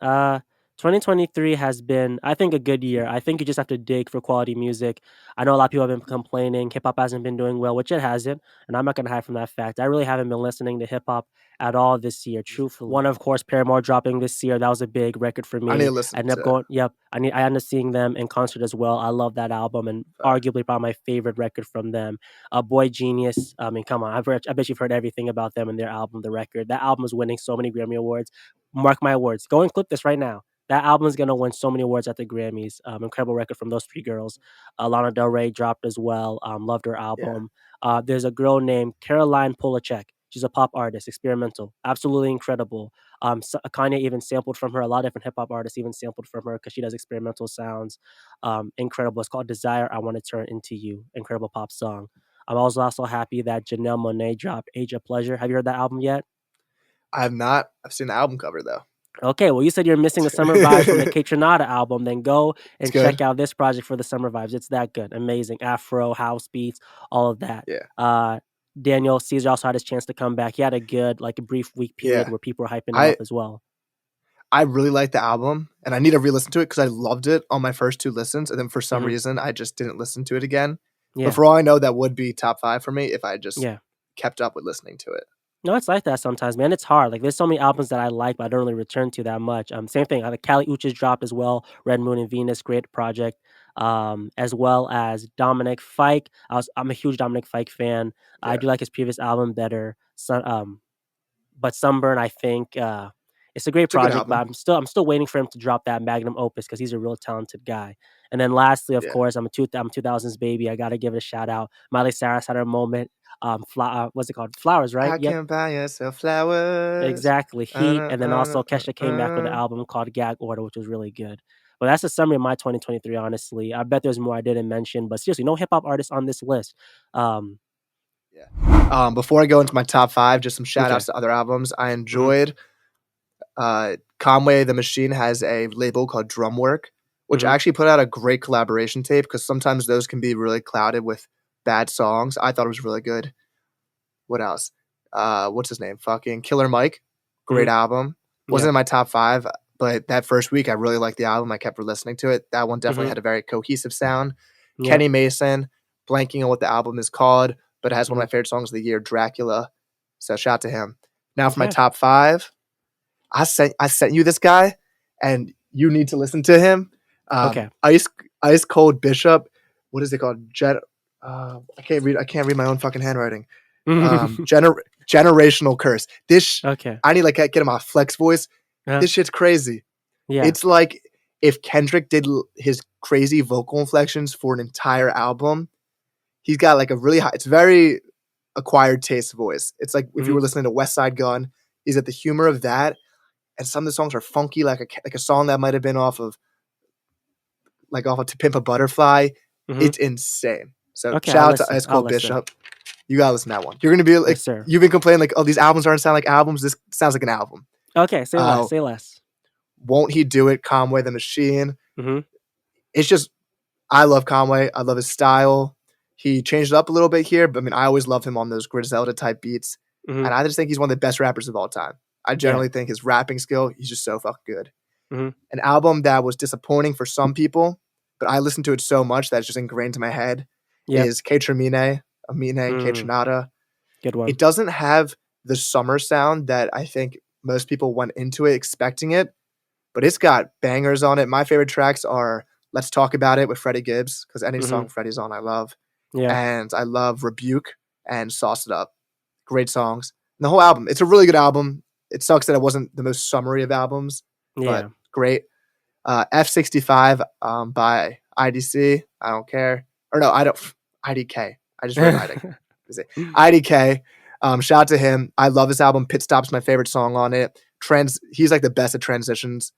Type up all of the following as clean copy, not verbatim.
Uh, 2023 has been, I think, a good year. I think you just have to dig for quality music. I know a lot of people have been complaining hip hop hasn't been doing well, which it hasn't, and I'm not gonna hide from that fact. I really haven't been listening to hip hop at all this year, truthfully. One, of course, Paramore dropping this year. That was a big record for I need to me. I listen ended up to going, yep. I ended up seeing them in concert as well. I love that album and Fire. arguably probably my favorite record from them. Boy Genius. I mean, come on, I bet you've heard everything about them and their album, The Record. That album is winning so many Grammy awards. Mark my words. Go and clip this right now. That album is gonna win so many awards at the Grammys. Incredible record from those three girls. Lana Del Rey dropped as well. Loved her Yeah. album. There's a girl named Caroline Polachek. She's a pop artist, experimental, absolutely incredible. Kanye even sampled from her. A lot of different hip hop artists even sampled from her because she does experimental sounds. Incredible. It's called "Desire." I Want to Turn Into You. Incredible pop song. I'm also happy that Janelle Monáe dropped "Age of Pleasure." Have you heard that album yet? I have not. I've seen the album cover though. Okay, well, you said you're missing the summer vibes from the Kaytranada album. Then go It's and good. check out this project for the summer vibes. It's that good, amazing Afro house beats, all of that. Yeah. Uh, Daniel Caesar also had his chance to come back. He had a good, like a brief week period Yeah. where people were hyping him up I as well. I really like the album, and I need to re-listen to it because I loved it on my first two listens, and then for some Hmm. reason I just didn't listen to it again. But Yeah, for all I know, that would be top five for me if I just yeah. kept up with listening to it. No, it's like that sometimes, man. It's hard. Like, there's so many albums that I like, but I don't really return to that much. Same thing. The Kali Uchis dropped as well. Red Moon and Venus, great project. As well as Dominic Fike. I'm a huge Dominic Fike fan. I Yeah. do like his previous album better. But Sunburn, I think, it's a great It's a good project. But album. I'm still waiting for him to drop that magnum opus because he's a real talented guy. And then lastly, of Yeah. course, I'm a 2000s baby. I gotta give it a shout out. Miley Cyrus had her moment. What's it called? Flowers, right? I Yep. can buy yourself flowers. Exactly, Heat, and then also Kesha came back with an album called Gag Order, which was really good. But that's a summary of my 2023, honestly. I bet there's more I didn't mention, but seriously, no hip hop artists on this list. Um, Yeah. Before I go into my top five, just some shout okay. outs to other albums. I Mhm, enjoyed Conway the Machine has a label called Drumwork, which mhm. actually put out a great collaboration tape because sometimes those can be really clouded with bad songs. I thought it was really good. What else? What's his name? Fucking Killer Mike. Great Mhm. album. Wasn't Yep. in my top five, but that first week I really liked the album. I kept listening to it. That one definitely Mhm. had a very cohesive sound. Yep. Kenny Mason, blanking on what the album is called, but it has one of Mhm. my favorite songs of the year, Dracula. So shout out to him. Now for my Okay. top five, I sent you this guy, and you need to listen to him. Okay. Ice Cold Bishop. What is it called? I can't read my own fucking handwriting. Generational Curse. Okay. I need like get him a flex voice. Uh, This shit's crazy. yeah. It's like if Kendrick did his crazy vocal inflections for an entire album. He's got like a really high. It's very acquired taste voice. It's like if you Mhm. were listening to West Side Gun. He's at the humor of that, and some of the songs are funky, like a song that might have been off of To Pimp a Butterfly. Mhm. It's insane. So Okay, I'll shout out to listen. Ice I'll Cold listen. Bishop. You gotta listen to that one. You're gonna be like, Yes, sir. you've been complaining like, oh, these albums aren't sound like albums. This sounds like an album. Okay, say less. Uh, Say less. Won't He Do It? Conway the Machine. Mhm. It's just I love Conway. I love his style. He changed it up a little bit here, but I mean, I always loved him on those Griselda type beats, Mhm. and I just think he's one of the best rappers of all time. I Yeah. generally think his rapping skill, he's just so fucking good. Mhm. An album that was disappointing for some people, but I listened to it so much that it's just ingrained in my head Yep. is K Tremine, Amine, K Mm. Tronada. Good one. It doesn't have the summer sound that I think most people went into it expecting it, but it's got bangers on it. My favorite tracks are Let's Talk About It with Freddie Gibbs, because any Mhm. song Freddie's on, I love. Yeah. And I love Rebuke and Sauce It Up. Great songs. And the whole album, it's a really good album. It sucks that it wasn't the most summery of albums, but Yeah. great. F65 by IDC. I don't care. Or no, I don't. IDK. I just read writing. IDK. Shout out to him. I love this album. Pit Stop's my favorite song on it. He's like the best at transitions.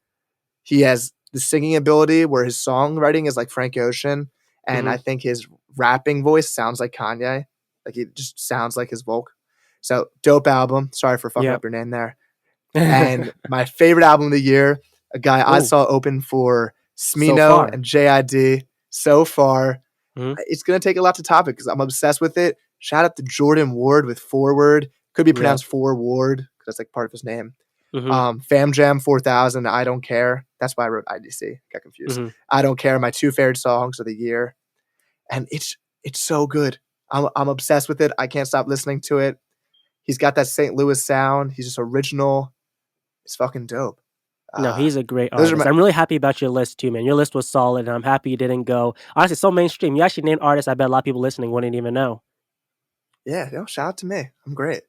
He has the singing ability where his songwriting is like Frank Ocean, and I Mhm. think his rapping voice sounds like Kanye. Like he just sounds like his vocal. So dope album. Sorry for fucking Yep. up your name there. And my favorite album of the year, a guy I Ooh, saw open for so Smino far. and JID so far. Mhm. It's going to take a lot to top it because I'm obsessed with it. Shout out to Jordan Ward with Forward. Could be Yep. pronounced Forward because that's like part of his name. Mhm. Fam Jam 4000, I Don't Care. That's why I wrote IDC. Got confused. Mhm. I Don't Care. My two favorite songs of the year, and it's so good. I'm obsessed with it. I can't stop listening to it. He's got that St. Louis sound. He's just original. It's fucking dope. No, Uh, he's a great those are artist. my I'm really happy about your list too, man. Your list was solid, and I'm happy you didn't go honestly, so mainstream. You actually named artists I bet a lot of people listening wouldn't even know. yeah. Yo, shout out to me. I'm great.